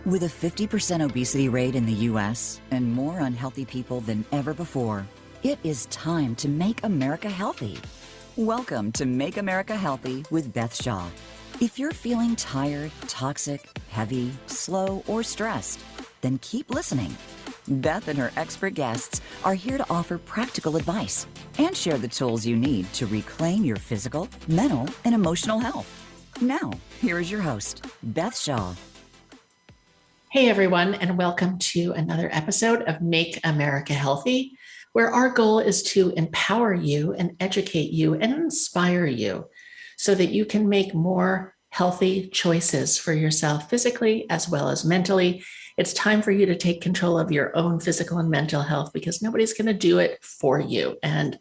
With a 50% obesity rate in the U.S. and more unhealthy people than ever before, it is time to make America healthy. Welcome to Make America Healthy with Beth Shaw. If you're feeling tired, toxic, heavy, slow, or stressed, then keep listening. Beth and her expert guests are here to offer practical advice and share the tools you need to reclaim your physical, mental, and emotional health. Now, here is your host, Beth Shaw. Hey everyone, and welcome to another episode of Make America Healthy, where our goal is to empower you and educate you and inspire you so that you can make more healthy choices for yourself physically as well as mentally. It's time for you to take control of your own physical and mental health because nobody's going to do it for you, and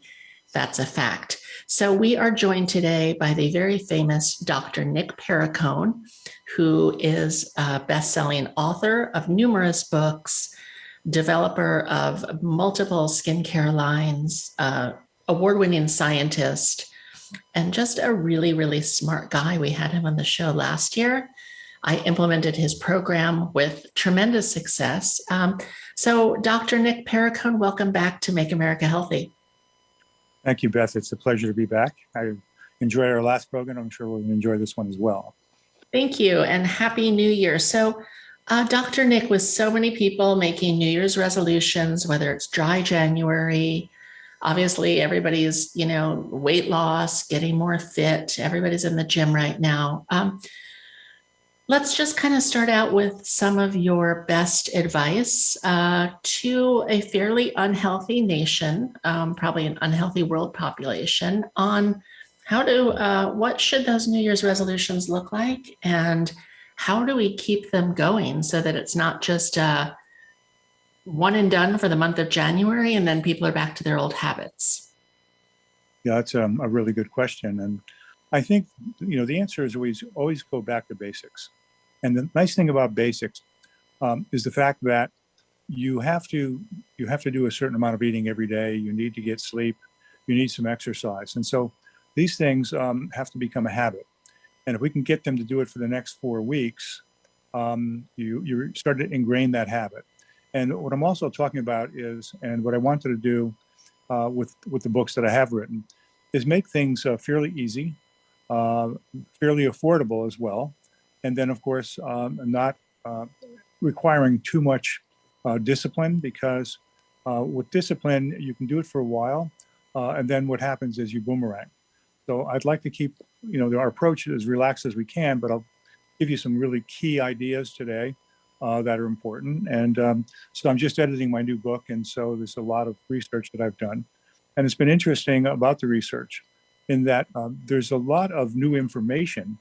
that's a fact. So we are joined today by the very famous Dr. Nick Perricone, who is a best-selling author of numerous books, developer of multiple skincare lines, award-winning scientist, and just a really, really smart guy. We had him on the show last year. I implemented his program with tremendous success. So Dr. Nick Perricone, welcome back to Make America Healthy. Thank you, Beth. It's a pleasure to be back. I enjoyed our last program. I'm sure we'll enjoy this one as well. Thank you, and Happy New Year. So, Dr. Nick, with so many people making New Year's resolutions, whether it's dry January, obviously everybody's, weight loss, getting more fit, everybody's in the gym right now. Let's just kind of start out with some of your best advice to a fairly unhealthy nation, probably an unhealthy world population, on what should those New Year's resolutions look like, and how do we keep them going so that it's not just one and done for the month of January and then people are back to their old habits? Yeah, that's a really good question. And I think, the answer is always go back to basics. And the nice thing about basics is the fact that you have to do a certain amount of eating every day. You need to get sleep. You need some exercise. And so these things have to become a habit. And if we can get them to do it for the next 4 weeks, you start to ingrain that habit. And what I'm also talking about is, and what I wanted to do with the books that I have written, is make things fairly easy, fairly affordable as well. And then, of course, not requiring too much discipline, because with discipline, you can do it for a while. And then what happens is you boomerang. So I'd like to keep, our approach as relaxed as we can, but I'll give you some really key ideas today that are important. And so I'm just editing my new book. And so there's a lot of research that I've done. And it's been interesting about the research in that there's a lot of new information,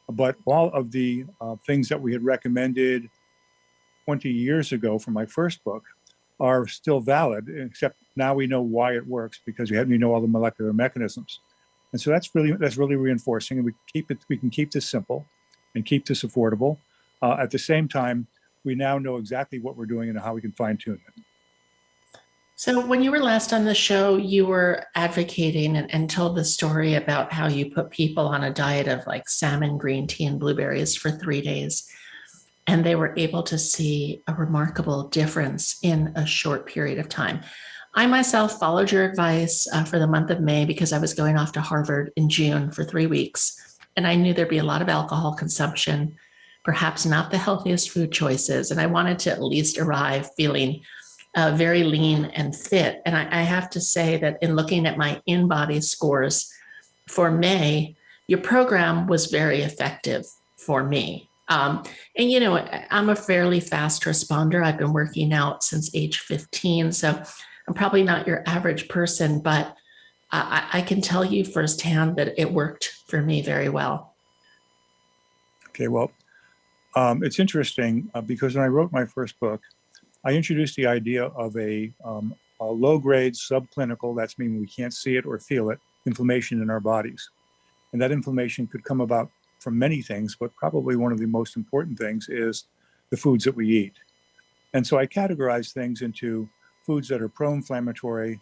but all of the things that we had recommended 20 years ago for my first book are still valid, except now we know why it works because we know all the molecular mechanisms. And so that's really reinforcing, and we can keep this simple and keep this affordable. At the same time, we now know exactly what we're doing and how we can fine tune it. So when you were last on the show, you were advocating and told the story about how you put people on a diet of like salmon, green tea, and blueberries for 3 days, and they were able to see a remarkable difference in a short period of time. I myself followed your advice for the month of May because I was going off to Harvard in June for 3 weeks, and I knew there'd be a lot of alcohol consumption, perhaps not the healthiest food choices, and I wanted to at least arrive feeling very lean and fit. And I have to say that in looking at my in-body scores for May, your program was very effective for me. And I'm a fairly fast responder. I've been working out since age 15, so I'm probably not your average person, but I can tell you firsthand that it worked for me very well. Okay, well, it's interesting because when I wrote my first book, I introduced the idea of a low-grade subclinical, that's meaning we can't see it or feel it, inflammation in our bodies. And that inflammation could come about from many things, but probably one of the most important things is the foods that we eat. And so I categorize things into foods that are pro-inflammatory,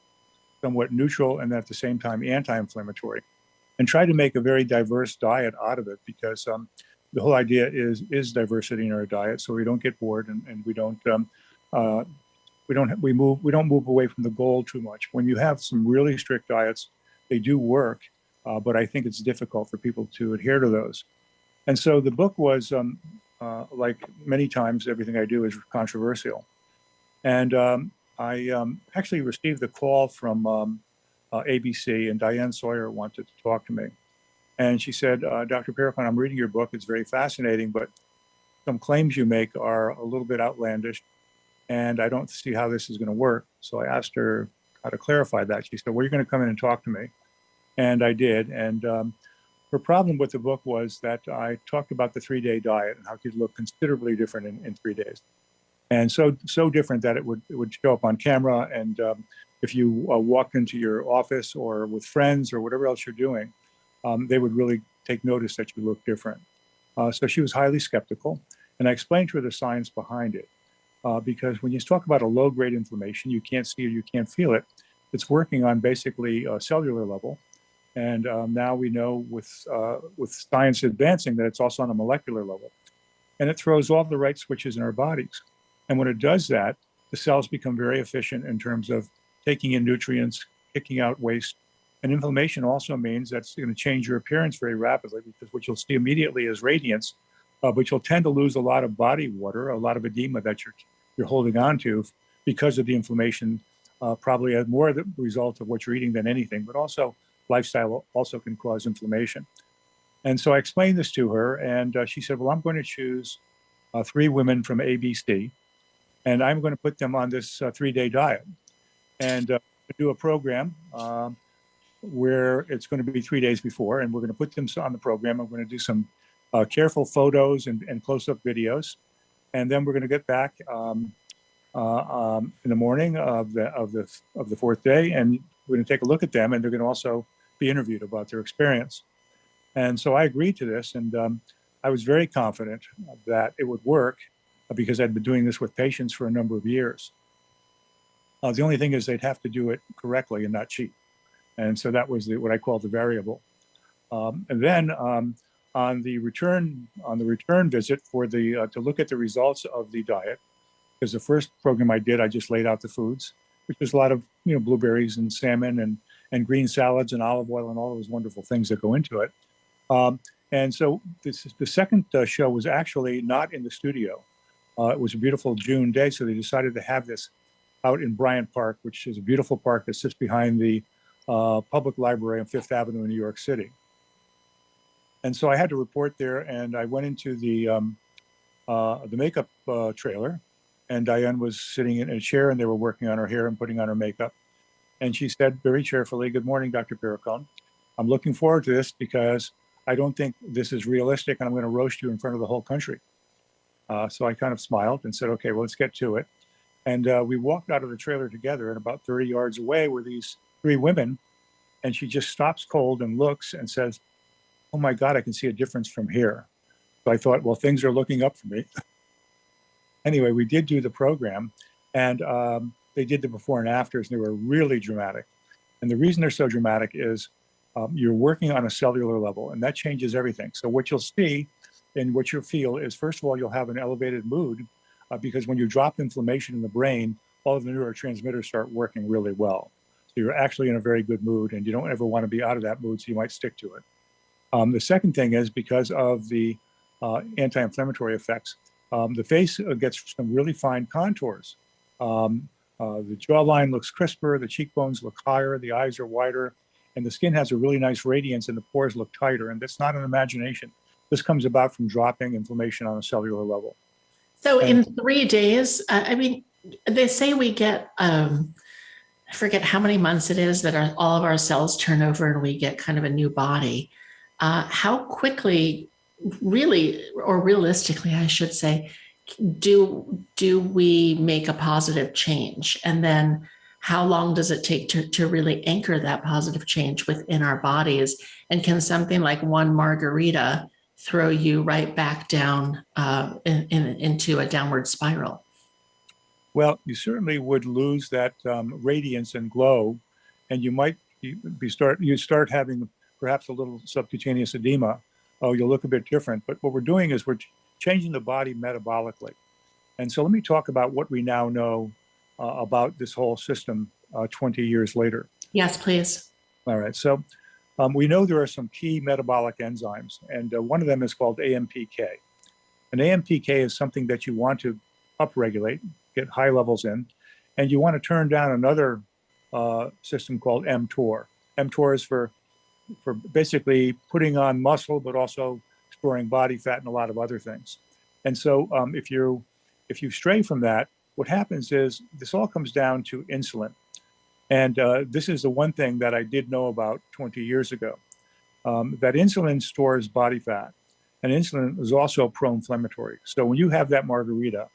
somewhat neutral, and at the same time anti-inflammatory, and try to make a very diverse diet out of it, because the whole idea is diversity in our diet, so we don't get bored and we don't we don't move away from the goal too much. When you have some really strict diets, they do work, but I think it's difficult for people to adhere to those. And so the book was, like many times, everything I do is controversial. And I actually received a call from ABC, and Diane Sawyer wanted to talk to me. And she said, Dr. Perricone, I'm reading your book. It's very fascinating, but some claims you make are a little bit outlandish, and I don't see how this is going to work. So I asked her how to clarify that. She said, well, you're going to come in and talk to me. And I did. And her problem with the book was that I talked about the 3-day diet and how it could look considerably different in 3 days. And so different that it would show up on camera. And if you walked into your office or with friends or whatever else you're doing, they would really take notice that you look different. So she was highly skeptical. And I explained to her the science behind it. Because when you talk about a low-grade inflammation, you can't see it, you can't feel it. It's working on basically a cellular level. And now we know with science advancing that it's also on a molecular level. And it throws all the right switches in our bodies. And when it does that, the cells become very efficient in terms of taking in nutrients, kicking out waste. And inflammation also means that's going to change your appearance very rapidly, because what you'll see immediately is radiance, but you'll tend to lose a lot of body water, a lot of edema that you're holding on to because of the inflammation, probably as more the result of what you're eating than anything, but also lifestyle also can cause inflammation. And so I explained this to her, and she said, well, I'm going to choose 3 women from ABC, and I'm going to put them on this 3-day diet and do a program where it's going to be 3 days before, and we're going to put them on the program. I'm going to do some careful photos and close-up videos, and then we're going to get back in the morning of the 4th day, and we're going to take a look at them, and they're going to also be interviewed about their experience. And so I agreed to this, and I was very confident that it would work because I'd been doing this with patients for a number of years. The only thing is they'd have to do it correctly and not cheat. And so that was what I call the variable. And then on the return visit for to look at the results of the diet, because the first program I did, I just laid out the foods, which was a lot of blueberries and salmon and green salads and olive oil and all those wonderful things that go into it. And so the second show was actually not in the studio. It was a beautiful June day, so they decided to have this out in Bryant Park, which is a beautiful park that sits behind the public library on Fifth Avenue in New York City. And so I had to report there, and I went into the makeup trailer, and Diane was sitting in a chair, and they were working on her hair and putting on her makeup. And she said very cheerfully, "Good morning, Dr. Perricone. I'm looking forward to this because I don't think this is realistic, and I'm going to roast you in front of the whole country." So I kind of smiled and said, "Okay, well, let's get to it." And we walked out of the trailer together, and about 30 yards away were these 3 women, and she just stops cold and looks and says, "Oh my God, I can see a difference from here." So I thought, well, things are looking up for me. Anyway, we did do the program, and they did the before and afters, and they were really dramatic. And the reason they're so dramatic is you're working on a cellular level, and that changes everything. So what you'll see and what you'll feel is, first of all, you'll have an elevated mood because when you drop inflammation in the brain, all of the neurotransmitters start working really well. So you're actually in a very good mood, and you don't ever want to be out of that mood, so you might stick to it. The second thing is because of the anti-inflammatory effects, the face gets some really fine contours. The jawline looks crisper, the cheekbones look higher, the eyes are wider, and the skin has a really nice radiance, and the pores look tighter. And that's not an imagination. This comes about from dropping inflammation on a cellular level. So in 3 days, I mean, they say we get, I forget how many months it is that all of our cells turn over and we get kind of a new body. How quickly, really, or realistically, I should say, do we make a positive change? And then how long does it take to really anchor that positive change within our bodies? And can something like one margarita throw you right back down into a downward spiral? Well, you certainly would lose that radiance and glow, and you might start having perhaps a little subcutaneous edema. oh, you'll look a bit different. But what we're doing is we're changing the body metabolically. And so let me talk about what we now know about this whole system 20 years later. Yes, please. All right. So we know there are some key metabolic enzymes, and one of them is called AMPK. And AMPK is something that you want to upregulate, get high levels in, and you want to turn down another system called mTOR. mTOR is for basically putting on muscle, but also storing body fat and a lot of other things. And so if you stray from that, what happens is this all comes down to insulin. And this is the one thing that I did know about 20 years ago, that insulin stores body fat, and insulin is also pro-inflammatory. So when you have that margarita,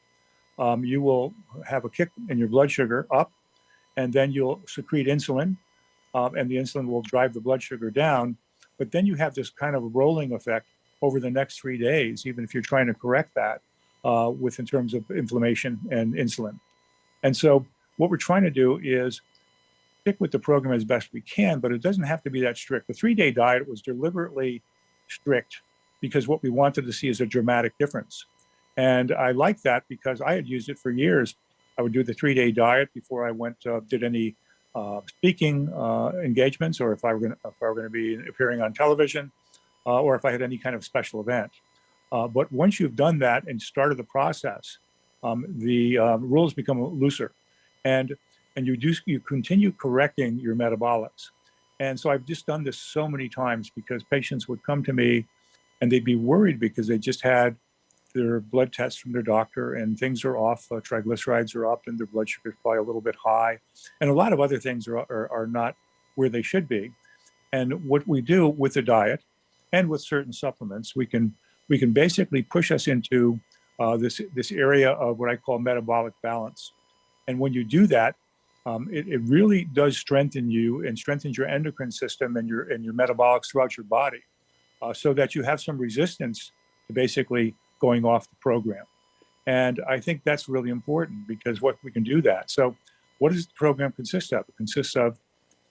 you will have a kick in your blood sugar up, and then you'll secrete insulin, and the insulin will drive the blood sugar down. But then you have this kind of rolling effect over the next 3 days, even if you're trying to correct that in terms of inflammation and insulin. And so what we're trying to do is stick with the program as best we can, but it doesn't have to be that strict. The 3-day diet was deliberately strict because what we wanted to see is a dramatic difference. And I like that because I had used it for years. I would do the 3-day diet before I did any speaking engagements, or if I were going to be appearing on television, or if I had any kind of special event. But once you've done that and started the process, the rules become looser, and you continue correcting your metabolics. And so I've just done this so many times because patients would come to me and they'd be worried because they just had their blood tests from their doctor and things are off, triglycerides are up and their blood sugar is probably a little bit high. And a lot of other things are not where they should be. And what we do with the diet and with certain supplements, we can basically push us into this area of what I call metabolic balance. And when you do that, it really does strengthen you and strengthens your endocrine system and your metabolics throughout your body, so that you have some resistance to basically going off the program. And I think that's really important because what we can do that. So what does the program consist of? It consists of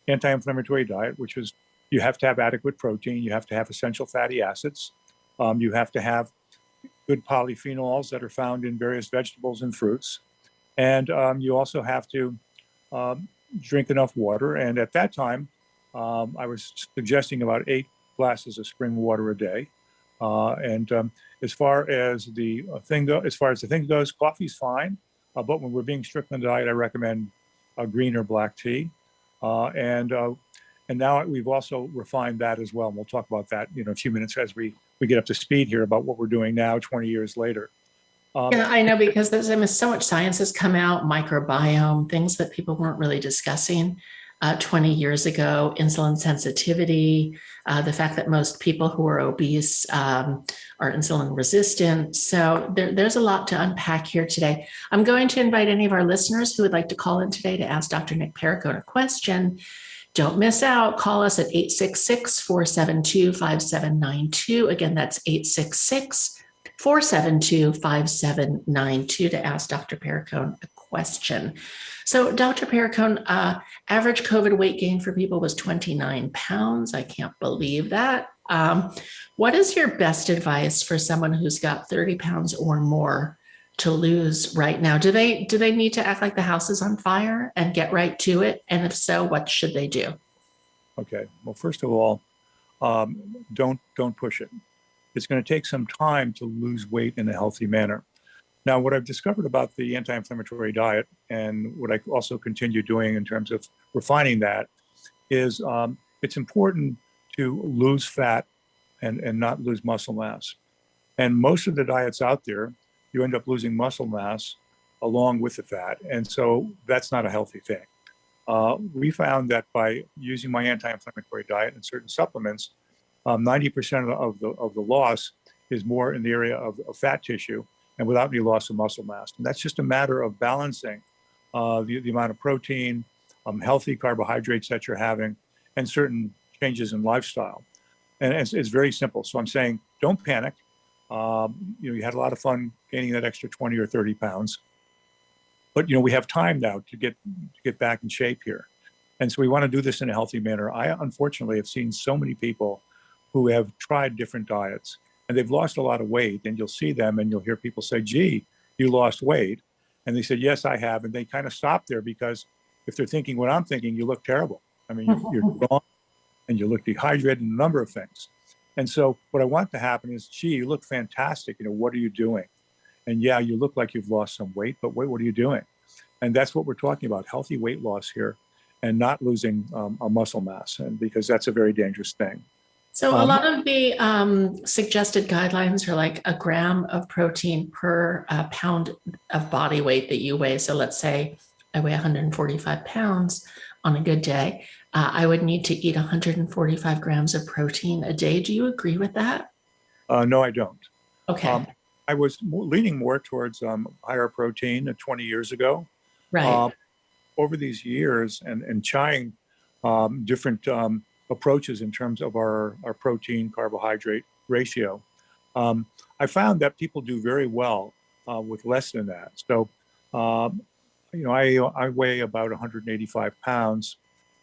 anti-inflammatory diet, which is you have to have adequate protein, you have to have essential fatty acids, you have to have good polyphenols that are found in various vegetables and fruits, and you also have to drink enough water. And at that time, I was suggesting about 8 glasses of spring water a day. As far as the thing goes, coffee's fine. But when we're being strict on the diet, I recommend green or black tea. And now we've also refined that as well. And we'll talk about that in a few minutes as we get up to speed here about what we're doing now, 20 years later. Yeah, I know, because there's so much science has come out, microbiome, things that people weren't really discussing 20 years ago, insulin sensitivity, the fact that most people who are obese are insulin resistant. So there's a lot to unpack here today. I'm going to invite any of our listeners who would like to call in today to ask Dr. Nick Perricone a question. Don't miss out. Call us at 866-472-5792. Again, that's 866-472-5792 to ask Dr. Perricone a question. So Dr. Perricone, average COVID weight gain for people was 29 pounds. I can't believe that. What is your best advice for someone who's got 30 pounds or more to lose right now? Do they need to act like the house is on fire and get right to it? And if so, what should they do? Okay. Well, first of all, don't push it. It's going to take some time to lose weight in a healthy manner. Now, what I've discovered about the anti-inflammatory diet, and what I also continue doing in terms of refining that, is it's important to lose fat and not lose muscle mass. And most of the diets out there, you end up losing muscle mass along with the fat. And so that's not a healthy thing. We found that by using my anti-inflammatory diet and certain supplements, 90% of the loss is more in the area of fat tissue and without any loss of muscle mass. And that's just a matter of balancing the amount of protein, healthy carbohydrates that you're having, and certain changes in lifestyle. And it's very simple. So I'm saying, don't panic. You had a lot of fun gaining that extra 20 or 30 pounds. But we have time now to get back in shape here. And so we want to do this in a healthy manner. I unfortunately have seen so many people who have tried different diets and they've lost a lot of weight, and you'll see them and you'll hear people say, gee, you lost weight. And they said, yes, I have. And they kind of stop there because if they're thinking what I'm thinking, you look terrible. I mean, you're gone and you look dehydrated and a number of things. And so what I want to happen is, gee, you look fantastic. What are you doing? And yeah, you look like you've lost some weight, but what are you doing? And that's what we're talking about, healthy weight loss here and not losing a muscle mass, and because that's a very dangerous thing. So a lot of the suggested guidelines are like a gram of protein per pound of body weight that you weigh. So let's say I weigh 145 pounds on a good day. I would need to eat 145 grams of protein a day. Do you agree with that? No, I don't. Okay. I was leaning more towards higher protein 20 years ago. Right. Over these years and trying different approaches in terms of our protein carbohydrate ratio, I found that people do very well with less than that. So, I weigh about 185 pounds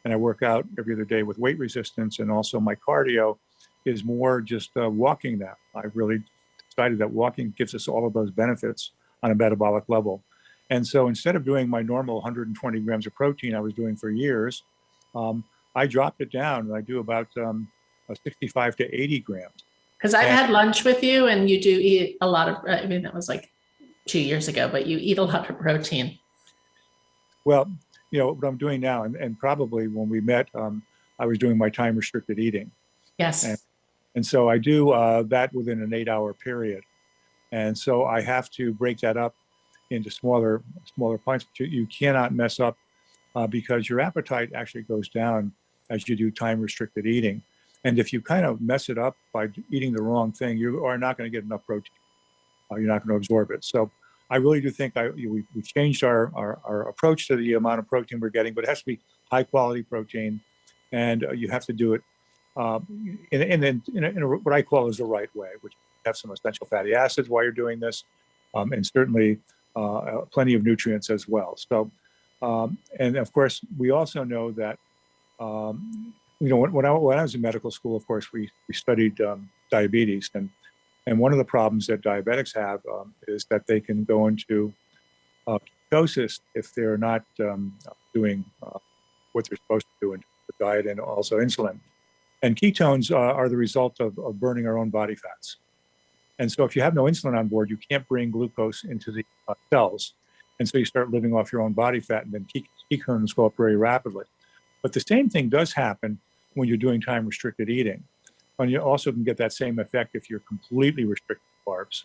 and I work out every other day with weight resistance. And also my cardio is more just walking now. I've really decided that walking gives us all of those benefits on a metabolic level. And so instead of doing my normal 120 grams of protein I was doing for years, I dropped it down and I do about 65 to 80 grams. Because I've had lunch with you and you do eat a lot of, I mean, that was like 2 years ago, but you eat a lot of protein. Well, what I'm doing now, and probably when we met, I was doing my time restricted eating. Yes. And so I do that within an 8-hour period. And so I have to break that up into smaller pints. You cannot mess up because your appetite actually goes down as you do time restricted eating. And if you kind of mess it up by eating the wrong thing, you are not going to get enough protein. You're not going to absorb it. So I really do think we've changed our approach to the amount of protein we're getting, but it has to be high quality protein, and you have to do it in what I call is the right way, which have some essential fatty acids while you're doing this, and certainly plenty of nutrients as well. So, and of course, we also know that when I was in medical school, of course, we studied diabetes, and one of the problems that diabetics have is that they can go into ketosis if they're not doing what they're supposed to do in the diet and also insulin. And ketones are the result of burning our own body fats. And so if you have no insulin on board, you can't bring glucose into the cells. And so you start living off your own body fat, and then ketones go up very rapidly. But the same thing does happen when you're doing time restricted eating. And you also can get that same effect if you're completely restricting carbs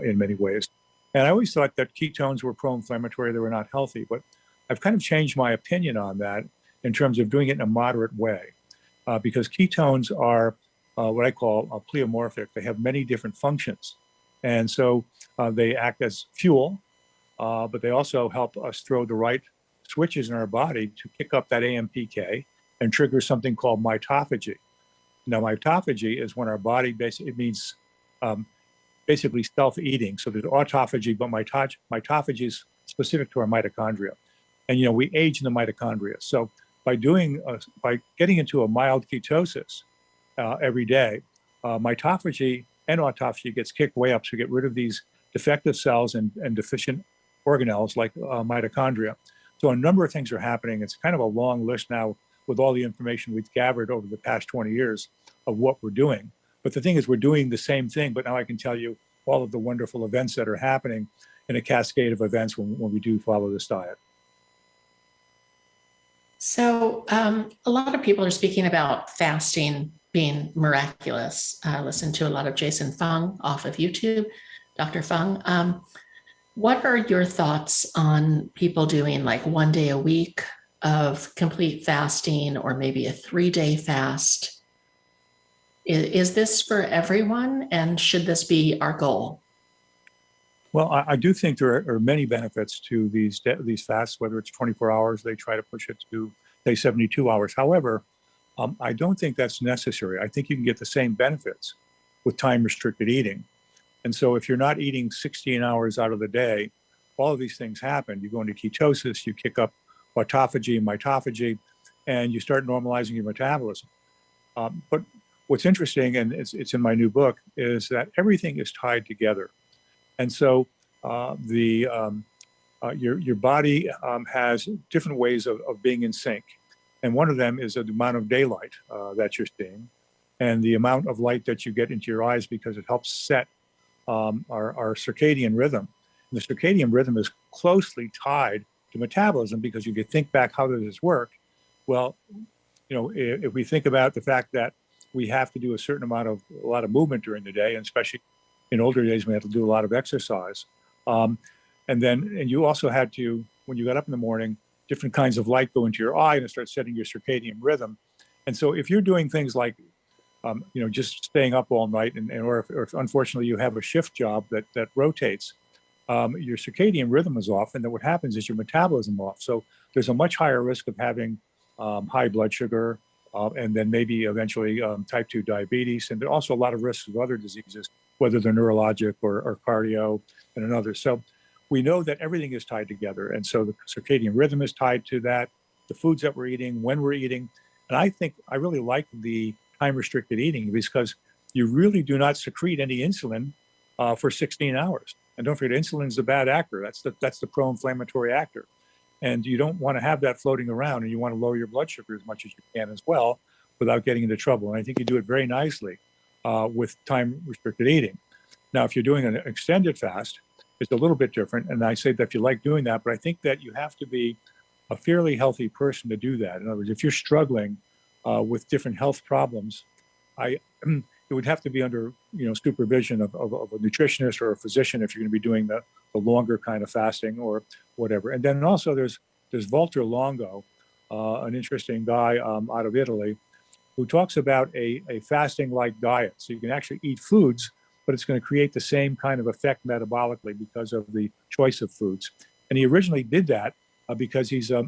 in many ways. And I always thought that ketones were pro-inflammatory, they were not healthy, but I've kind of changed my opinion on that in terms of doing it in a moderate way, because ketones are what I call pleomorphic. They have many different functions. And so they act as fuel, but they also help us throw the right switches in our body to pick up that AMPK and trigger something called mitophagy. Now, mitophagy is when our body basically, it means basically self-eating. So there's autophagy, but mitophagy is specific to our mitochondria. And, we age in the mitochondria. So by getting into a mild ketosis every day, mitophagy and autophagy gets kicked way up to get rid of these defective cells and deficient organelles like mitochondria. So a number of things are happening. It's kind of a long list now with all the information we've gathered over the past 20 years of what we're doing. But the thing is, we're doing the same thing, but now I can tell you all of the wonderful events that are happening in a cascade of events when we do follow this diet. So a lot of people are speaking about fasting being miraculous. I listened to a lot of Jason Fung off of YouTube, Dr. Fung. What are your thoughts on people doing like 1 day a week of complete fasting, or maybe a 3-day fast? Is this for everyone, and should this be our goal? Well, I do think there are many benefits to these fasts, whether it's 24 hours, they try to push it to, say, 72 hours. However, I don't think that's necessary. I think you can get the same benefits with time-restricted eating. And so if you're not eating 16 hours out of the day, all of these things happen. You go into ketosis, you kick up autophagy and mitophagy, and you start normalizing your metabolism. But what's interesting, and it's in my new book, is that everything is tied together. And so your body has different ways of being in sync. And one of them is the amount of daylight that you're seeing and the amount of light that you get into your eyes, because it helps set our circadian rhythm. And the circadian rhythm is closely tied to metabolism, because you could think back, how does this work? Well, if we think about the fact that we have to do a lot of movement during the day, and especially in older days, we had to do a lot of exercise. And you also had to, when you got up in the morning, different kinds of light go into your eye and start setting your circadian rhythm. And so if you're doing things like, just staying up all night, or if unfortunately you have a shift job that rotates, your circadian rhythm is off, and then what happens is your metabolism off. So there's a much higher risk of having high blood sugar, and then maybe eventually type 2 diabetes. And there are also a lot of risks of other diseases, whether they're neurologic or cardio and others. So we know that everything is tied together. And so the circadian rhythm is tied to that, the foods that we're eating, when we're eating. And I really like the time-restricted eating, because you really do not secrete any insulin for 16 hours. And don't forget, insulin is a bad actor. That's the pro-inflammatory actor. And you don't want to have that floating around, and you want to lower your blood sugar as much as you can as well, without getting into trouble. And I think you do it very nicely with time-restricted eating. Now, if you're doing an extended fast, it's a little bit different. And I say that if you like doing that, but I think that you have to be a fairly healthy person to do that. In other words, if you're struggling with different health problems, it would have to be under supervision of a nutritionist or a physician if you're going to be doing the longer kind of fasting or whatever. And then also there's Walter Longo, an interesting guy out of Italy, who talks about a fasting-like diet. So you can actually eat foods, but it's going to create the same kind of effect metabolically because of the choice of foods. And he originally did that because he's a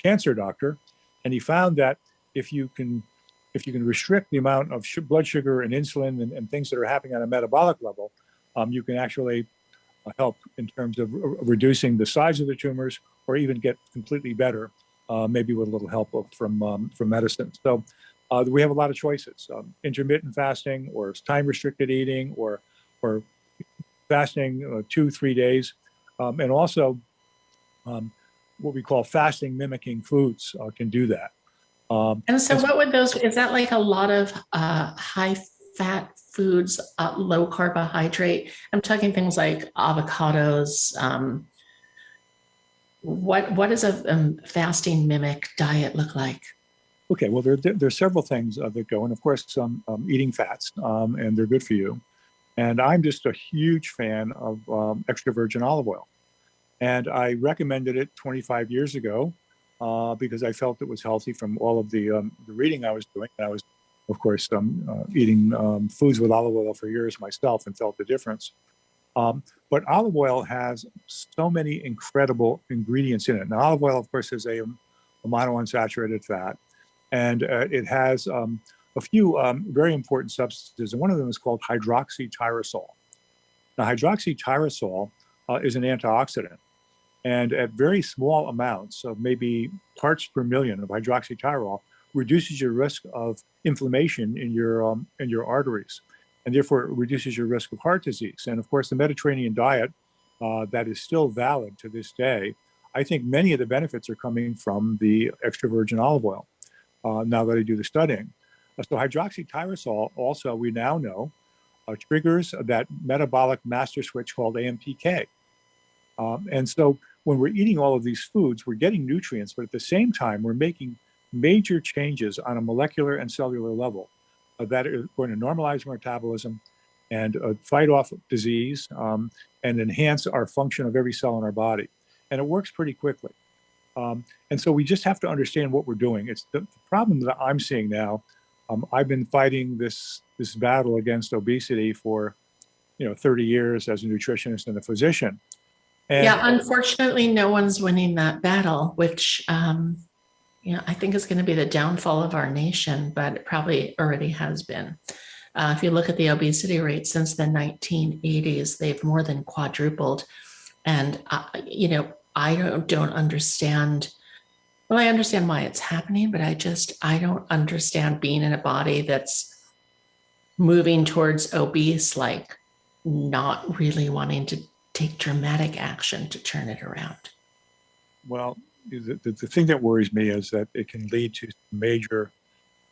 cancer doctor, and he found that if you can restrict the amount of blood sugar and insulin and things that are happening on a metabolic level, you can actually help in terms of reducing the size of the tumors, or even get completely better, maybe with a little help from medicine. So we have a lot of choices: intermittent fasting, or time-restricted eating, or fasting 2-3 days, and also what we call fasting mimicking foods can do that. And so what would is that like a lot of high fat foods, low carbohydrate? I'm talking things like avocados. What does a fasting mimic diet look like? Okay, well, there are several things that go, and of course, eating fats, and they're good for you. And I'm just a huge fan of extra virgin olive oil. And I recommended it 25 years ago because I felt it was healthy from all of the reading I was doing. And I was, of course, eating foods with olive oil for years myself, and felt the difference. But olive oil has so many incredible ingredients in it. Now, olive oil, of course, is a monounsaturated fat, and it has a few very important substances, and one of them is called hydroxytyrosol. Now, hydroxytyrosol is an antioxidant, and at very small amounts, of maybe parts per million of hydroxytyrosol, reduces your risk of inflammation in your arteries, and therefore it reduces your risk of heart disease. And of course, the Mediterranean diet that is still valid to this day, I think many of the benefits are coming from the extra virgin olive oil, now that I do the studying. So hydroxytyrosol also, we now know, triggers that metabolic master switch called AMPK. And so when we're eating all of these foods, we're getting nutrients, but at the same time, we're making major changes on a molecular and cellular level that are going to normalize metabolism and fight off disease and enhance our function of every cell in our body. And it works pretty quickly. And so we just have to understand what we're doing. It's the problem that I'm seeing now. I've been fighting this battle against obesity for 30 years as a nutritionist and a physician. And yeah, unfortunately, no one's winning that battle, which I think is going to be the downfall of our nation, but it probably already has been. If you look at the obesity rate since the 1980s, they've more than quadrupled. And I don't understand. Well, I understand why it's happening, but I don't understand being in a body that's moving towards obese, like not really wanting to take dramatic action to turn it around? Well, the thing that worries me is that it can lead to major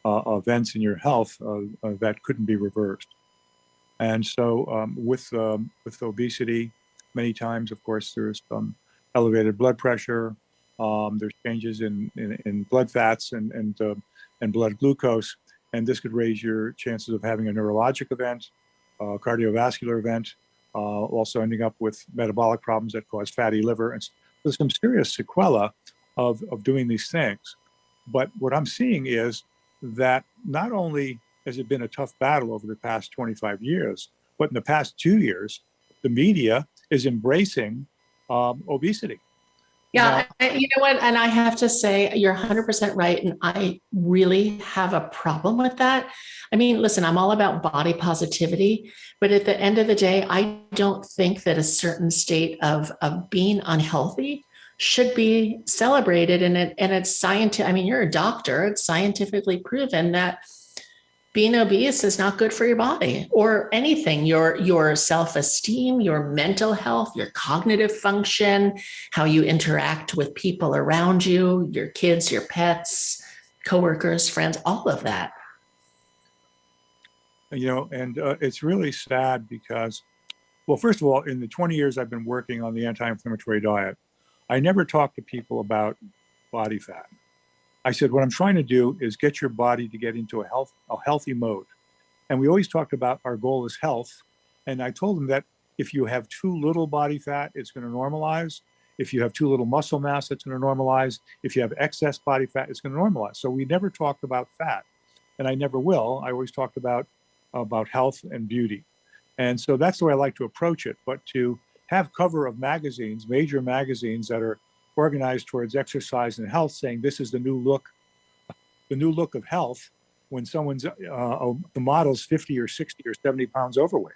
events in your health that couldn't be reversed. And so with obesity, many times, of course, there's elevated blood pressure. There's changes in blood fats and blood glucose, and this could raise your chances of having a neurologic event, a cardiovascular event, also ending up with metabolic problems that cause fatty liver. And there's some serious sequela of doing these things. But what I'm seeing is that not only has it been a tough battle over the past 25 years, but in the past 2 years, the media is embracing obesity. Yeah, you know what? And I have to say, you're 100% right. And I really have a problem with that. I mean, listen, I'm all about body positivity, but at the end of the day, I don't think that a certain state of being unhealthy should be celebrated. And it's scientific. I mean, you're a doctor. It's scientifically proven that being obese is not good for your body or anything, your self-esteem, your mental health, your cognitive function, how you interact with people around you, your kids, your pets, coworkers, friends, all of that. You know, and it's really sad because, well, first of all, in the 20 years I've been working on the anti-inflammatory diet, I never talked to people about body fat. I said, what I'm trying to do is get your body to get into a healthy mode. And we always talked about our goal is health. And I told them that if you have too little body fat, it's going to normalize. If you have too little muscle mass, it's going to normalize. If you have excess body fat, it's going to normalize. So we never talked about fat. And I never will. I always talked about health and beauty. And so that's the way I like to approach it. But to have cover of magazines, major magazines that are organized towards exercise and health, saying this is the new look of health, when someone's the model's 50 or 60 or 70 pounds overweight.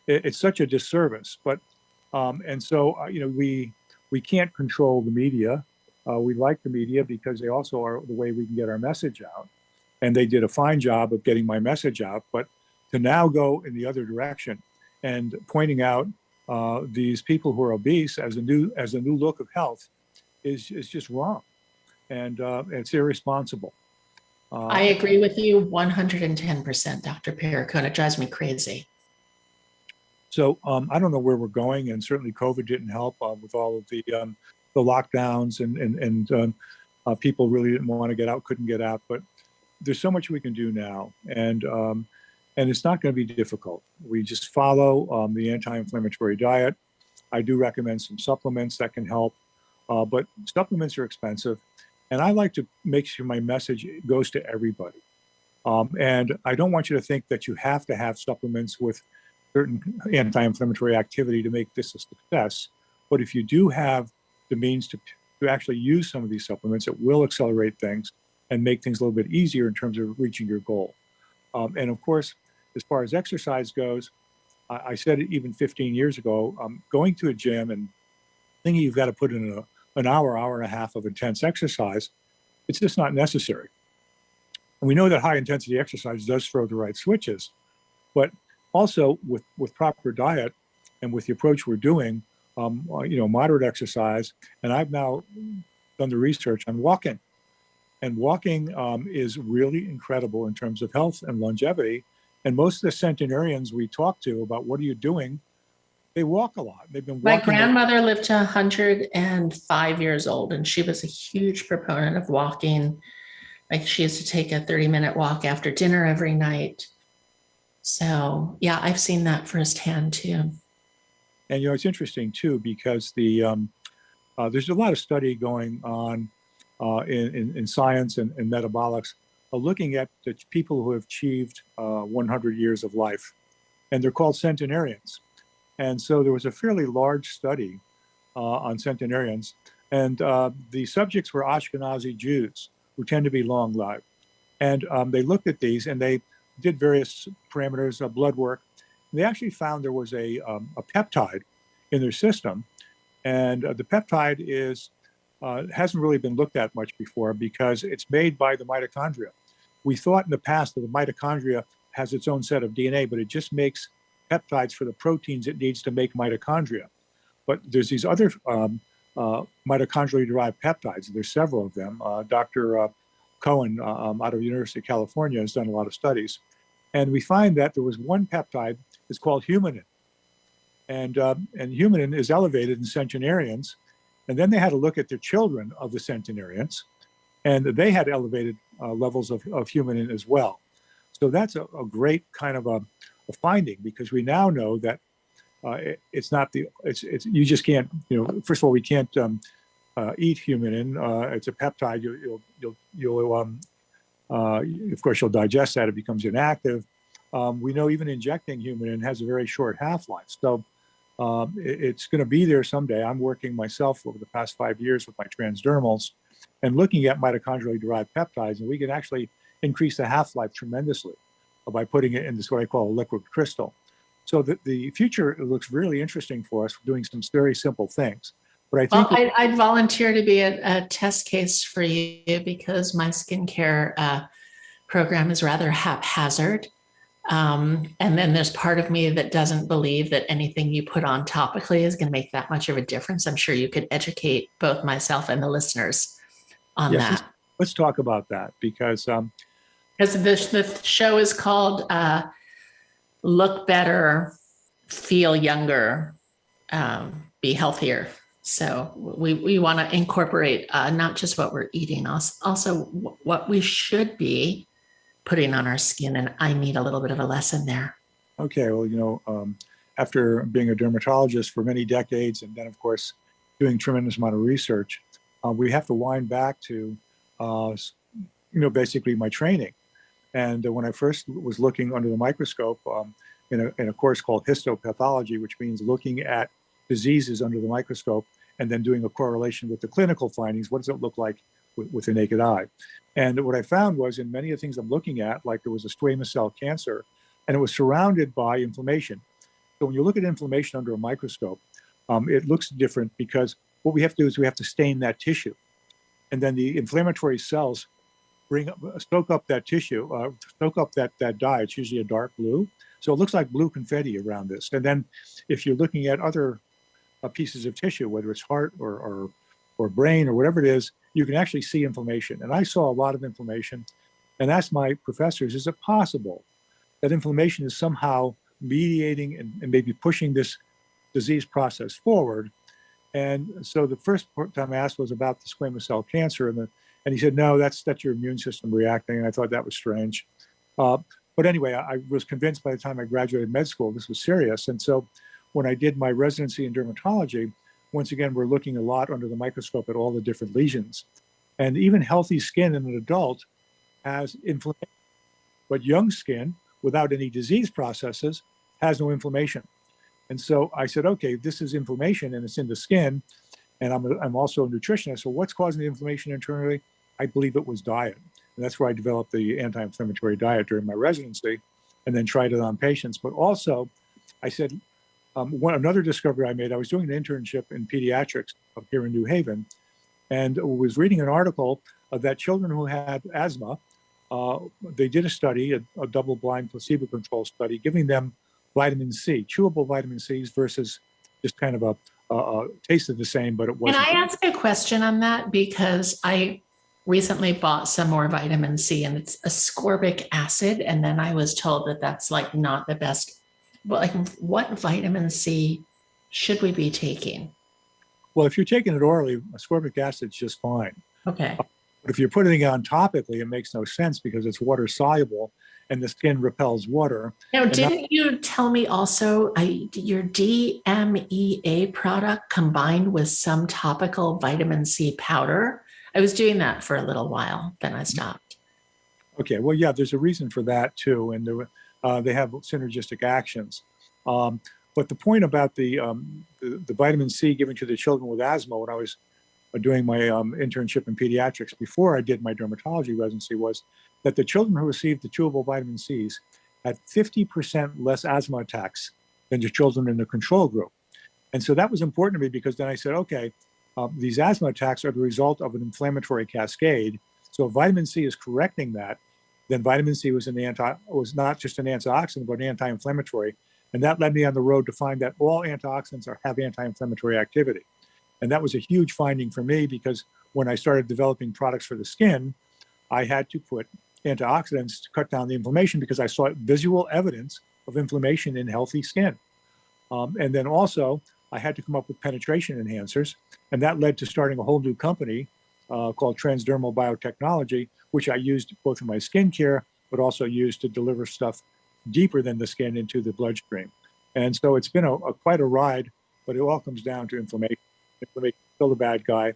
It's such a disservice. But and so you know, we can't control the media. We like the media because they also are the way we can get our message out, and they did a fine job of getting my message out. But to now go in the other direction and pointing out these people who are obese as a new look of health is just wrong, and it's irresponsible. I agree with you 110%, Dr. Perricone. It drives me crazy. So I don't know where we're going, and certainly COVID didn't help with all of the lockdowns and people really didn't want to get out, couldn't get out. But there's so much we can do now, and it's not going to be difficult. We just follow the anti-inflammatory diet. I do recommend some supplements that can help, but supplements are expensive. And I like to make sure my message goes to everybody. And I don't want you to think that you have to have supplements with certain anti-inflammatory activity to make this a success. But if you do have the means to actually use some of these supplements, it will accelerate things and make things a little bit easier in terms of reaching your goal. And of course, as far as exercise goes, I said it even 15 years ago, going to a gym and thinking you've got to put in an hour and a half of intense exercise, it's just not necessary. And we know that high intensity exercise does throw the right switches, but also with proper diet and with the approach we're doing, moderate exercise, and I've now done the research on walking. And walking is really incredible in terms of health and longevity. And most of the centenarians we talk to about what are you doing, they walk a lot. They've been walking. My grandmother lived to 105 years old, and she was a huge proponent of walking. Like, she used to take a 30-minute walk after dinner every night. So yeah, I've seen that firsthand too. And it's interesting too, because there's a lot of study going on in science and metabolics, looking at the people who have achieved 100 years of life, and they're called centenarians. And so there was a fairly large study on centenarians, and the subjects were Ashkenazi Jews who tend to be long-lived. And they looked at these and they did various parameters of blood work. They actually found there was a peptide in their system, and the peptide hasn't really been looked at much before because it's made by the mitochondria. We thought in the past that the mitochondria has its own set of DNA, but it just makes peptides for the proteins it needs to make mitochondria. But there's these other mitochondrially derived peptides. There's several of them. Dr. Cohen out of the University of California has done a lot of studies. And we find that there was one peptide that's called humanin. And humanin is elevated in centenarians. And then they had to look at the children of the centenarians, and they had elevated levels of humanin as well. So that's a great kind of a finding, because we now know that it's not you just can't, first of all, we can't eat humanin. It's a peptide. Of course, you'll digest that. It becomes inactive. We know even injecting humanin has a very short half-life. So it's going to be there someday. I'm working myself over the past 5 years with my transdermals and looking at mitochondrially derived peptides, and we can actually increase the half-life tremendously by putting it in this, what I call a liquid crystal. So the future looks really interesting for us, doing some very simple things. But I think I'd volunteer to be a test case for you, because my skincare program is rather haphazard. And then there's part of me that doesn't believe that anything you put on topically is going to make that much of a difference. I'm sure you could educate both myself and the listeners on that. Let's talk about that, because the show is called Look Better, Feel Younger, Be Healthier. So we want to incorporate not just what we're eating, also what we should be putting on our skin. And I need a little bit of a lesson there. Okay, well, after being a dermatologist for many decades, and then of course doing a tremendous amount of research, we have to wind back to basically my training. And when I first was looking under the microscope in a course called histopathology, which means looking at diseases under the microscope and then doing a correlation with the clinical findings, what does it look like with the naked eye? And what I found was, in many of the things I'm looking at, like there was a squamous cell cancer, and it was surrounded by inflammation. So when you look at inflammation under a microscope, it looks different, because what we have to do is we have to stain that tissue. And then the inflammatory cells soak up that tissue, soak up that dye. It's usually a dark blue. So it looks like blue confetti around this. And then if you're looking at other pieces of tissue, whether it's heart or brain or whatever it is, you can actually see inflammation. And I saw a lot of inflammation, and asked my professors, is it possible that inflammation is somehow mediating and maybe pushing this disease process forward? And so the first time I asked was about the squamous cell cancer, and he said, no, that's your immune system reacting. And I thought that was strange. But anyway, I was convinced by the time I graduated med school, this was serious. And so when I did my residency in dermatology, once again, we're looking a lot under the microscope at all the different lesions. And even healthy skin in an adult has inflammation. But young skin, without any disease processes, has no inflammation. And so I said, okay, this is inflammation and it's in the skin. And I'm also a nutritionist. So what's causing the inflammation internally? I believe it was diet. And that's where I developed the anti-inflammatory diet during my residency, and then tried it on patients. But also, I said, another discovery I made, I was doing an internship in pediatrics up here in New Haven, and was reading an article that children who had asthma, they did a study, a double-blind placebo-controlled study, giving them vitamin C, chewable vitamin C's versus just kind of a tasted the same, but it wasn't. Can I ask a question on that? Because I recently bought some more vitamin C, and it's ascorbic acid. And then I was told that that's like not the best. Well, like, what vitamin C should we be taking? Well, if you're taking it orally, ascorbic acid's just fine. Okay. But if you're putting it on topically, it makes no sense, because it's water soluble and the skin repels water. Now, didn't you tell me also your DMEA product combined with some topical vitamin C powder? I was doing that for a little while, then I stopped. Okay, well, yeah, there's a reason for that too, and they have synergistic actions. But the point about the vitamin C given to the children with asthma, when I was doing my internship in pediatrics before I did my dermatology residency, was that the children who received the chewable vitamin C's had 50% less asthma attacks than the children in the control group. And so that was important to me, because then I said, okay, these asthma attacks are the result of an inflammatory cascade. So if vitamin C is correcting that, Then vitamin C was was not just an antioxidant, but an anti-inflammatory. And that led me on the road to find that all antioxidants have anti-inflammatory activity. And that was a huge finding for me, because when I started developing products for the skin, I had to put antioxidants to cut down the inflammation, because I saw visual evidence of inflammation in healthy skin. And then also, I had to come up with penetration enhancers. And that led to starting a whole new company called Transdermal Biotechnology, which I used both in my skincare, but also used to deliver stuff deeper than the skin into the bloodstream. And so it's been quite a ride, but it all comes down to inflammation. Inflammation is still the bad guy.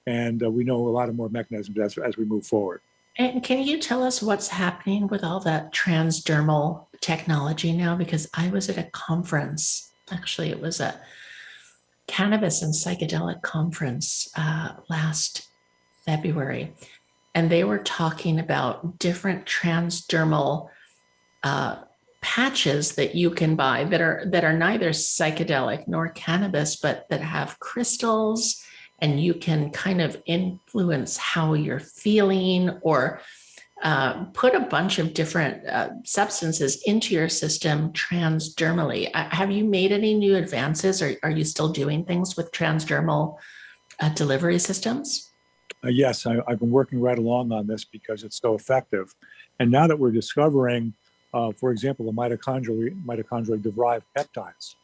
And we know a lot of more mechanisms as we move forward. And can you tell us what's happening with all that transdermal technology now? Because I was at a conference, actually, it was a cannabis and psychedelic conference last February, and they were talking about different transdermal patches that you can buy that are neither psychedelic nor cannabis, but that have crystals, and you can kind of influence how you're feeling, or put a bunch of different substances into your system transdermally. Have you made any new advances, or are you still doing things with transdermal delivery systems? Yes, I've been working right along on this because it's so effective. And now that we're discovering, for example, the mitochondrial-derived peptides,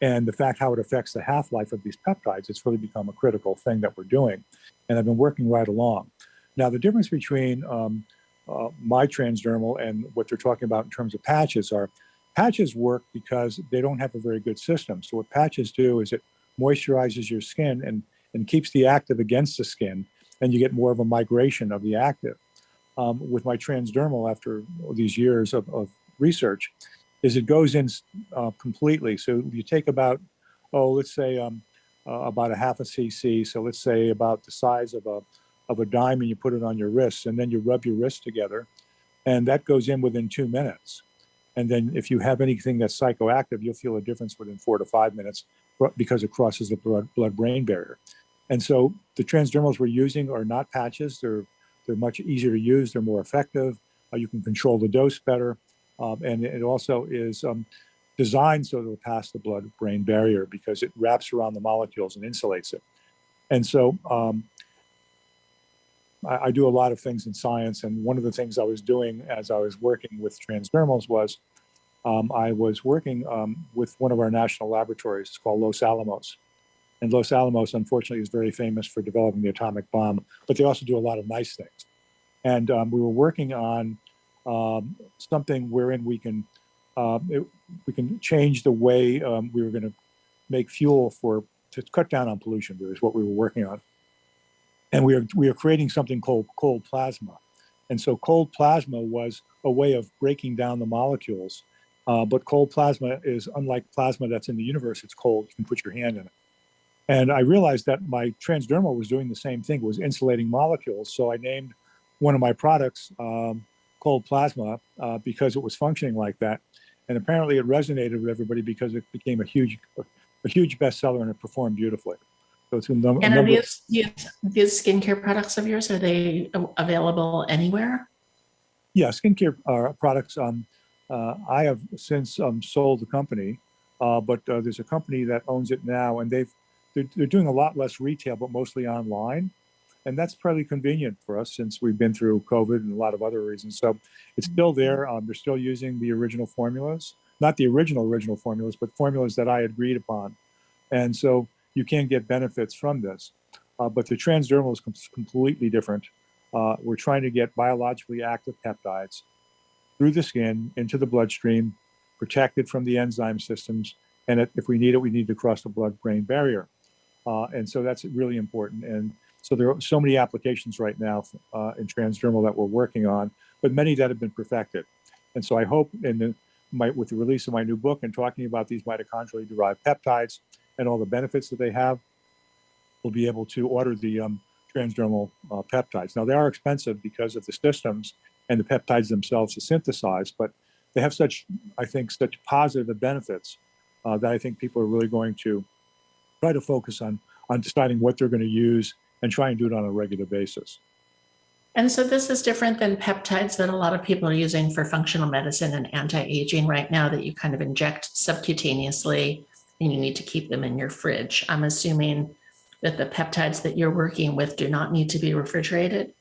and the fact how it affects the half-life of these peptides, it's really become a critical thing that we're doing. And I've been working right along. Now, the difference between my transdermal and what they're talking about in terms of patches are, patches work because they don't have a very good system. So what patches do is it moisturizes your skin and keeps the active against the skin, and you get more of a migration of the active. With my transdermal, after these years of research, is it goes in completely. So you take about, let's say about a half a cc. So let's say about the size of a dime, and you put it on your wrists, and then you rub your wrists together, and that goes in within 2 minutes. And then if you have anything that's psychoactive, you'll feel a difference within 4 to 5 minutes, because it crosses the blood-brain barrier. And so the transdermals we're using are not patches. They're much easier to use. They're more effective. You can control the dose better. And it also is designed so it'll pass the blood-brain barrier, because it wraps around the molecules and insulates it. And so I do a lot of things in science. And one of the things I was doing as I was working with transdermals was I was working with one of our national laboratories. It's called Los Alamos. And Los Alamos, unfortunately, is very famous for developing the atomic bomb, but they also do a lot of nice things. And we were working on something wherein we can change the way we were going to make fuel to cut down on pollution. Is what we were working on. And we are creating something called cold plasma. And so cold plasma was a way of breaking down the molecules. But cold plasma is unlike plasma that's in the universe. It's cold. You can put your hand in it. And I realized that my transdermal was doing the same thing, was insulating molecules. So I named one of my products cold plasma because it was functioning like that. And apparently it resonated with everybody because it became a huge bestseller, and it performed beautifully. So it's and are these skincare products of yours, are they available anywhere? Yeah, skincare products. I have since sold the company, but there's a company that owns it now, and they're doing a lot less retail, but mostly online. And that's probably convenient for us since we've been through COVID and a lot of other reasons. So it's still there. They're still using the original formulas, not the original formulas, but formulas that I agreed upon. And so you can get benefits from this. But the transdermal is completely different. We're trying to get biologically active peptides through the skin into the bloodstream, protected from the enzyme systems. And if we need it, we need to cross the blood-brain barrier. And so that's really important. And so there are so many applications right now in transdermal that we're working on, but many that have been perfected. And so I hope with the release of my new book and talking about these mitochondrially derived peptides and all the benefits that they have, we'll be able to order the transdermal peptides. Now, they are expensive because of the systems and the peptides themselves to synthesize, but they have such positive benefits that I think people are really going to try to focus on deciding what they're going to use and try and do it on a regular basis. And so this is different than peptides that a lot of people are using for functional medicine and anti-aging right now that you kind of inject subcutaneously and you need to keep them in your fridge. I'm assuming that the peptides that you're working with do not need to be refrigerated.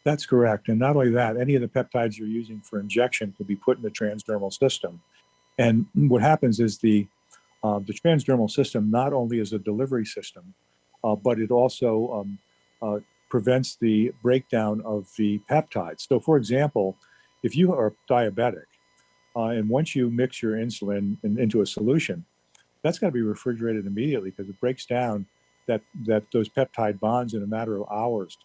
That's correct. And not only that, any of the peptides you're using for injection could be put in the transdermal system. And what happens is the transdermal system not only is a delivery system, but it also prevents the breakdown of the peptides. So for example, if you are diabetic, and once you mix your insulin into a solution, that's got to be refrigerated immediately because it breaks down those peptide bonds in a matter of hours.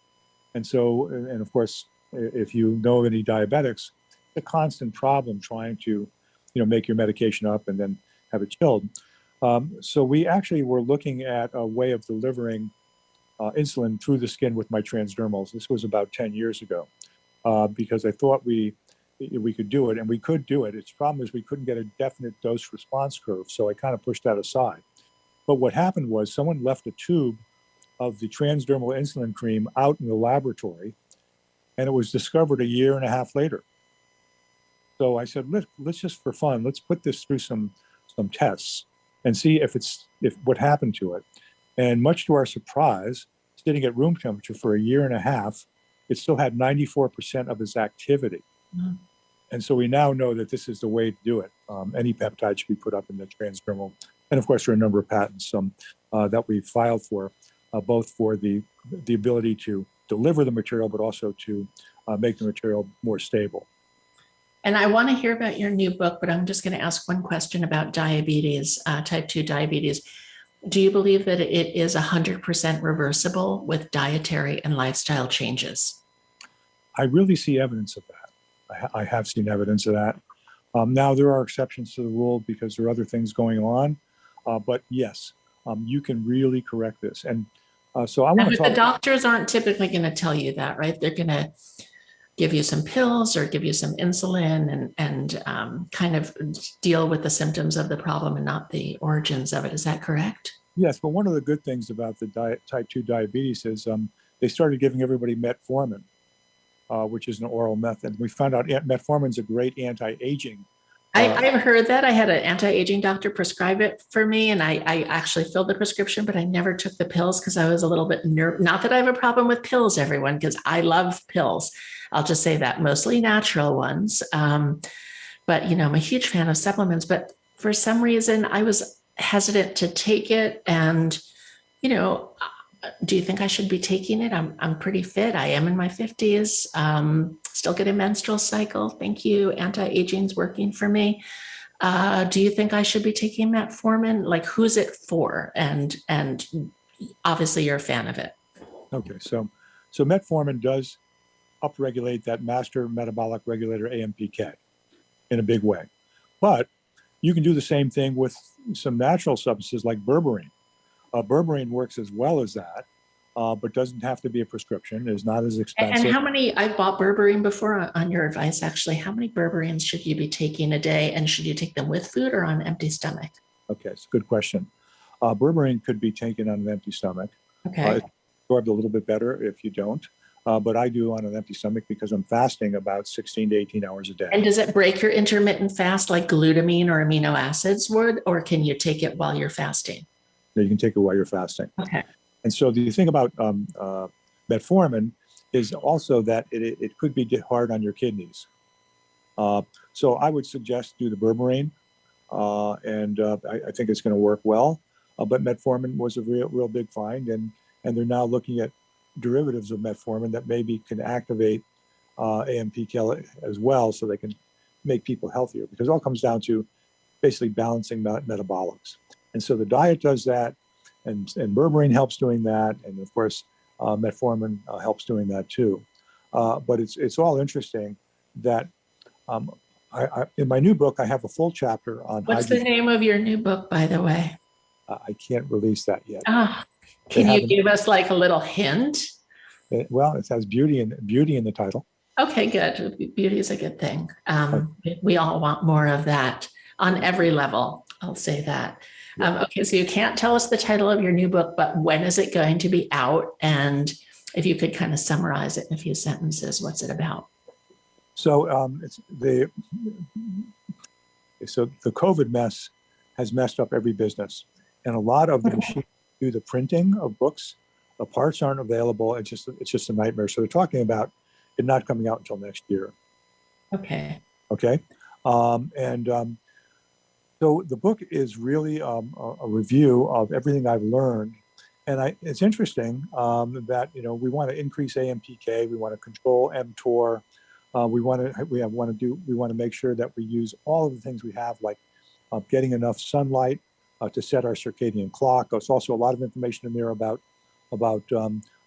And so, and of course, if you know any diabetics, it's a constant problem trying to, make your medication up and then have it chilled. So we actually were looking at a way of delivering insulin through the skin with my transdermals. This was about 10 years ago, because I thought we could do it, and we could do it. Its problem is we couldn't get a definite dose response curve, so I kind of pushed that aside. But what happened was someone left a tube of the transdermal insulin cream out in the laboratory, and it was discovered a year and a half later. So I said, let's just for fun, let's put this through some tests and see if what happened to it. And much to our surprise, sitting at room temperature for a year and a half, it still had 94% of its activity. Mm-hmm. And so we now know that this is the way to do it. Any peptide should be put up in the transdermal. And of course, there are a number of patents that we filed for, both for the ability to deliver the material, but also to make the material more stable. And I want to hear about your new book, but I'm just going to ask one question about diabetes, type 2 diabetes. Do you believe that it is 100% reversible with dietary and lifestyle changes? I really see evidence of that. I have seen evidence of that. Now, there are exceptions to the rule because there are other things going on. But yes, you can really correct this. And so I want to talk. The doctors aren't typically going to tell you that, right? They're going to give you some pills or give you some insulin and kind of deal with the symptoms of the problem and not the origins of it. Is that correct? Yes, but one of the good things about the type 2 diabetes is they started giving everybody metformin, which is an oral method. We found out metformin is a great anti-aging. I've heard that. I had an anti-aging doctor prescribe it for me, and I actually filled the prescription, but I never took the pills because I was a little bit nervous. Not that I have a problem with pills, everyone, because I love pills. I'll just say that, mostly natural ones. But, I'm a huge fan of supplements, but for some reason I was hesitant to take it. And, do you think I should be taking it? I'm pretty fit. I am in my 50s, still get a menstrual cycle. Thank you. Anti-aging's working for me. Do you think I should be taking metformin? Like, who's it for? And obviously you're a fan of it. Okay. So metformin does upregulate that master metabolic regulator AMPK in a big way. But you can do the same thing with some natural substances like berberine. Berberine works as well as that, but doesn't have to be a prescription, is not as expensive. And how many, I've bought berberine before on your advice, actually. How many berberines should you be taking a day? And should you take them with food or on an empty stomach? Okay, it's a good question. Berberine could be taken on an empty stomach. Okay. It's absorbed a little bit better if you don't. But I do on an empty stomach because I'm fasting about 16 to 18 hours a day. And does it break your intermittent fast like glutamine or amino acids would, or can you take it while you're fasting? You can take it while you're fasting. Okay. And so the thing about metformin is also that it could be hard on your kidneys. So I would suggest do the berberine, and I think it's going to work well. But metformin was a real big find, and they're now looking at derivatives of metformin that maybe can activate AMPK as well, so they can make people healthier. Because it all comes down to basically balancing metabolics. And so the diet does that, and berberine helps doing that, and of course metformin helps doing that too. But it's all interesting that in my new book I have a full chapter on. What's the name of your new book, by the way? I can't release that yet. Can you give us like a little hint? Well, it has beauty in the title. Okay, good. Beauty is a good thing. We all want more of that on every level. I'll say that. Okay, so you can't tell us the title of your new book, but when is it going to be out? And if you could kind of summarize it in a few sentences, what's it about? So the COVID mess has messed up every business, and a lot of the machines do the printing of books. The parts aren't available. It's just a nightmare. So they're talking about it not coming out until next year. Okay. Okay. So the book is really a review of everything I've learned. And it's interesting that, we want to increase AMPK, we want to control mTOR, we want to make sure that we use all of the things we have, like getting enough sunlight to set our circadian clock. There's also a lot of information in there about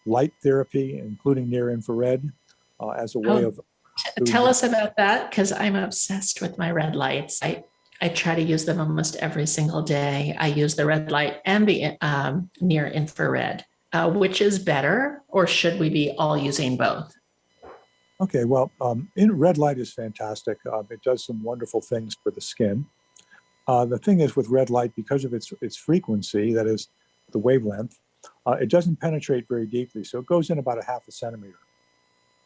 light therapy, including near infrared, as a way of. Tell us about that, because I'm obsessed with my red lights. I try to use them almost every single day. I use the red light and the near infrared. Which is better, or should we be all using both? Okay, well, red light is fantastic. It does some wonderful things for the skin. The thing is with red light, because of its frequency, that is the wavelength, it doesn't penetrate very deeply. So it goes in about a half a centimeter.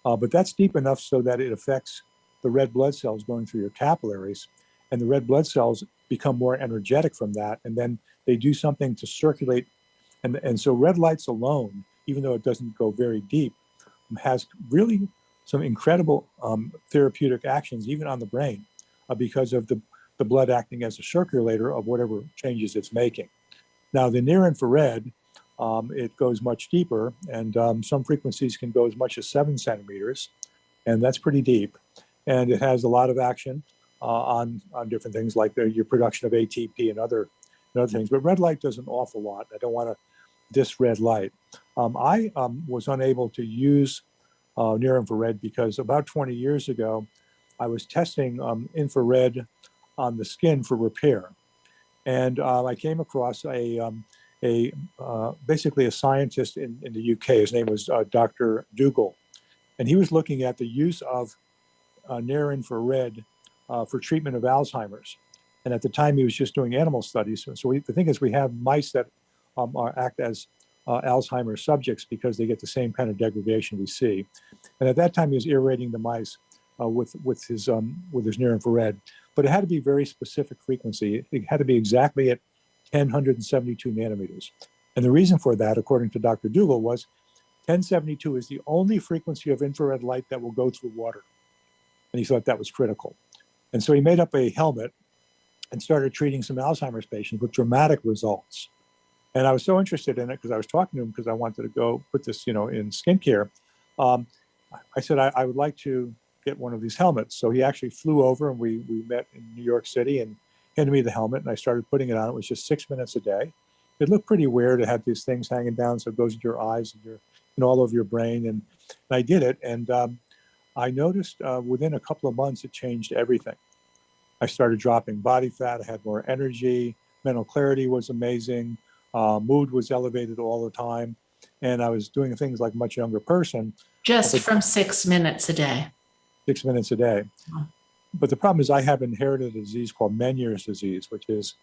But that's deep enough so that it affects the red blood cells going through your capillaries. And the red blood cells become more energetic from that. And then they do something to circulate. And so red lights alone, even though it doesn't go very deep, has really some incredible therapeutic actions, even on the brain, because of the blood acting as a circulator of whatever changes it's making. Now, the near infrared, it goes much deeper, and some frequencies can go as much as 7 centimeters, and that's pretty deep. And it has a lot of action on different things like your production of ATP and other things. But red light does an awful lot. I don't want to diss red light. I was unable to use near infrared because about 20 years ago, I was testing infrared on the skin for repair. And I came across basically a scientist in the UK. His name was Dr. Dougal. And he was looking at the use of near infrared for treatment of Alzheimer's. And at the time, he was just doing animal studies. So the thing is, we have mice that act as Alzheimer's subjects because they get the same kind of degradation we see. And at that time, he was irradiating the mice with his near infrared. But it had to be very specific frequency. It had to be exactly at 1072 nanometers. And the reason for that, according to Dr. Dougal, was 1072 is the only frequency of infrared light that will go through water. And he thought that was critical. And so he made up a helmet and started treating some Alzheimer's patients with dramatic results. And I was so interested in it because I was talking to him because I wanted to go put this, in skincare. I said, I would like to get one of these helmets. So he actually flew over and we met in New York City and handed me the helmet and I started putting it on. It was just 6 minutes a day. It looked pretty weird. It had these things hanging down, so it goes into your eyes and all over your brain. And I did it. And I noticed within a couple of months, it changed everything. I started dropping body fat. I had more energy. Mental clarity was amazing. Mood was elevated all the time. And I was doing things like a much younger person. Just from 6 minutes a day. 6 minutes a day. But the problem is I have inherited a disease called Meniere's disease, which is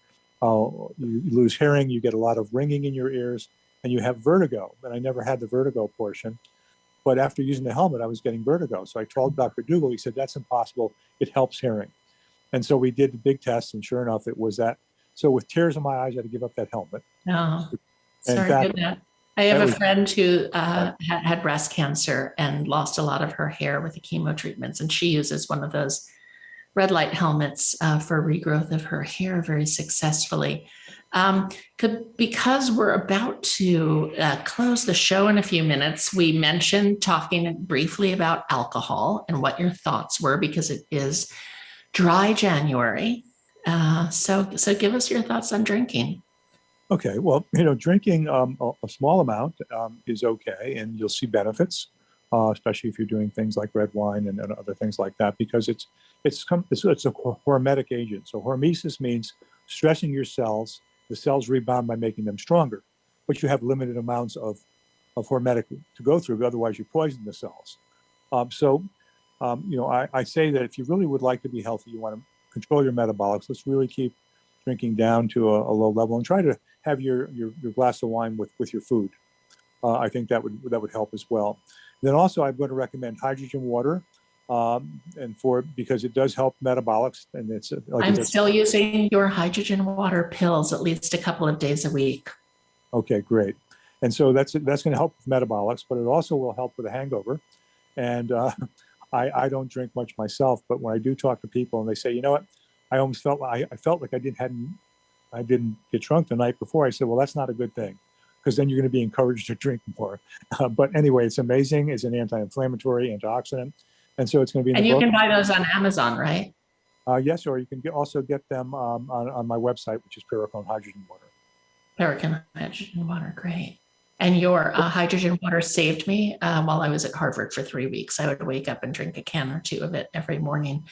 you lose hearing, you get a lot of ringing in your ears, and you have vertigo. And I never had the vertigo portion. But after using the helmet, I was getting vertigo. So I told Dr. Dougal, he said, that's impossible. It helps hearing. And so we did the big test, and sure enough, it was that. So with tears in my eyes, I had to give up that helmet. Oh, sorry to hear that. I have a friend who had breast cancer and lost a lot of her hair with the chemo treatments, and she uses one of those red light helmets for regrowth of her hair very successfully. Because we're about to close the show in a few minutes, we mentioned talking briefly about alcohol and what your thoughts were, because it is dry January. So give us your thoughts on drinking. Okay, well, drinking a small amount is okay, and you'll see benefits, especially if you're doing things like red wine and other things like that, because it's a hormetic agent. So hormesis means stressing your cells. The cells rebound by making them stronger, but you have limited amounts of hormetic to go through. Otherwise, you poison the cells. I say that if you really would like to be healthy, you want to control your metabolics. Let's really keep drinking down to a low level and try to have your glass of wine with your food. I think that would help as well. And then also, I'm going to recommend hydrogen water, because it does help metabolics, and it's like I'm still using your hydrogen water pills at least a couple of days a week. Okay, great. And so that's going to help with metabolics, but it also will help with a hangover. And I don't drink much myself, but when I do talk to people and they say, you know what, I almost felt I felt like I didn't get drunk the night before. I said, well, that's not a good thing, because then you're going to be encouraged to drink more. But anyway, it's amazing. It's an anti-inflammatory, antioxidant, and so it's going to be in and the you book. can buy those on Amazon, right? Yes, or you can also get them on my website, which is Perricone Hydrogen Water. Perricone hydrogen water, great. And your hydrogen water saved me while I was at Harvard for 3 weeks. I would wake up and drink a can or two of it every morning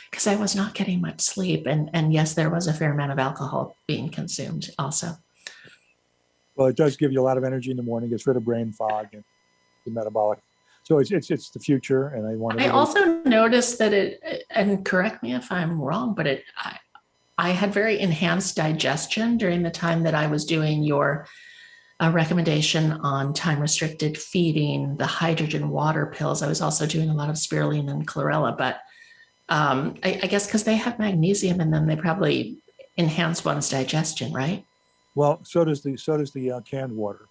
because I was not getting much sleep. And yes, there was a fair amount of alcohol being consumed also. Well, it does give you a lot of energy in the morning, gets rid of brain fog and the metabolic. So it's the future, and I want to. I also noticed that it, and correct me if I'm wrong, but I had very enhanced digestion during the time that I was doing your recommendation on time-restricted feeding, the hydrogen water pills. I was also doing a lot of spirulina and chlorella, but I guess because they have magnesium in them, they probably enhance one's digestion, right? Well, so does the canned water.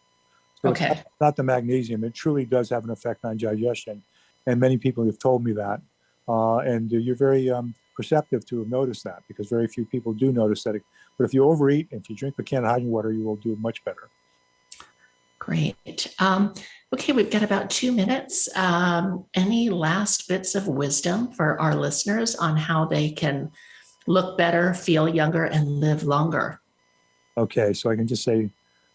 So Okay. It's not the magnesium. It truly does have an effect on digestion, and many people have told me that. And you're very perceptive to have noticed that, because very few people do notice that. But if you overeat, if you drink the canned hydrogen water, you will do much better. Great. Okay, we've got about 2 minutes. Any last bits of wisdom for our listeners on how they can look better, feel younger, and live longer? Okay, so I can just say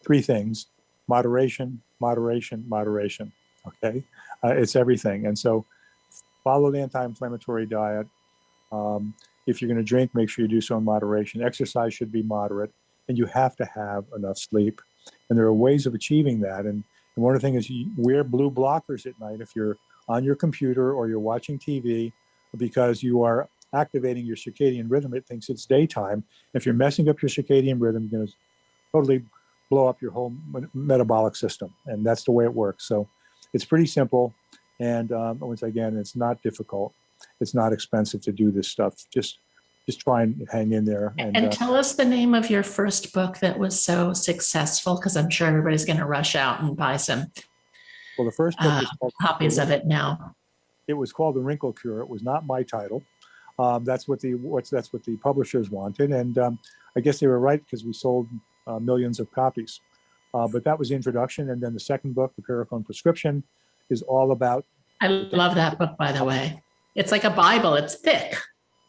3 things: moderation, moderation, moderation. Okay, it's everything. And so follow the anti-inflammatory diet. If you're going to drink, make sure you do so in moderation. Exercise should be moderate, and you have to have enough sleep. And there are ways of achieving that. And one of the things is you wear blue blockers at night if you're on your computer or you're watching TV, because you are activating your circadian rhythm. It thinks it's daytime. If you're messing up your circadian rhythm, you're going to totally blow up your whole metabolic system. And that's the way it works. So it's pretty simple. And once again, it's not difficult. It's not expensive to do this stuff. Just try and hang in there. And tell us the name of your first book that was so successful, because I'm sure everybody's going to rush out and buy some well, the first book was called, copies of it now. It was called The Wrinkle Cure. It was not my title. That's what the publishers wanted, and I guess they were right, because we sold millions of copies. But that was the introduction, and then the second book, The Perricone Prescription, is all about. I love that book, by the way. It's like a Bible. It's thick.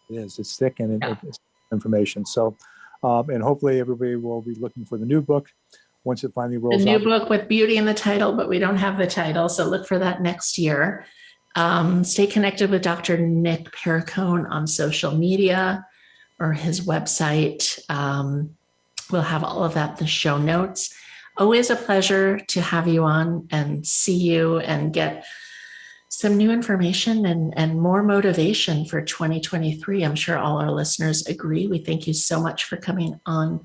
It is. It's thick, and it's information. So, and hopefully everybody will be looking for the new book once it finally rolls out. The new book with beauty in the title, but we don't have the title, so look for that next year. Stay connected with Dr. Nick Perricone on social media or his website. We'll have all of that in the show notes. Always a pleasure to have you on and see you and get some new information and more motivation for 2023. I'm sure all our listeners agree. We thank you so much for coming on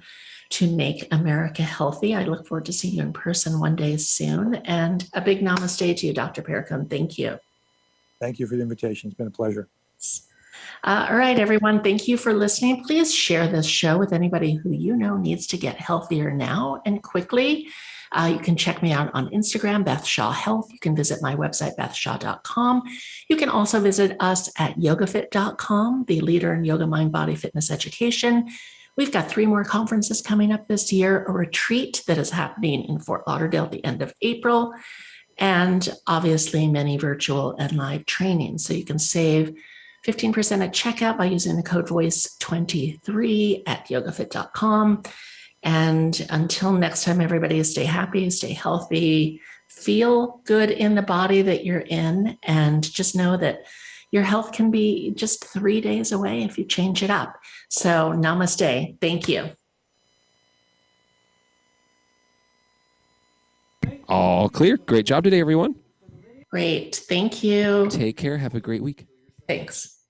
to Make America Healthy. I look forward to seeing you in person one day soon. And a big namaste to you, Dr. Perricone. Thank you. Thank you for the invitation. It's been a pleasure. All right, everyone. Thank you for listening. Please share this show with anybody who you know needs to get healthier now and quickly. You can check me out on Instagram, Beth Shaw Health. You can visit my website, bethshaw.com. You can also visit us at yogafit.com, the leader in yoga, mind, body, fitness education. We've got 3 more conferences coming up this year, a retreat that is happening in Fort Lauderdale at the end of April, and obviously many virtual and live trainings. So you can save 15% at checkout by using the code VOICE23 at yogafit.com. And until next time, everybody, stay happy, stay healthy, feel good in the body that you're in, and just know that your health can be just 3 days away if you change it up. So namaste. Thank you. All clear. Great job today, everyone. Great. Thank you. Take care. Have a great week. Thanks.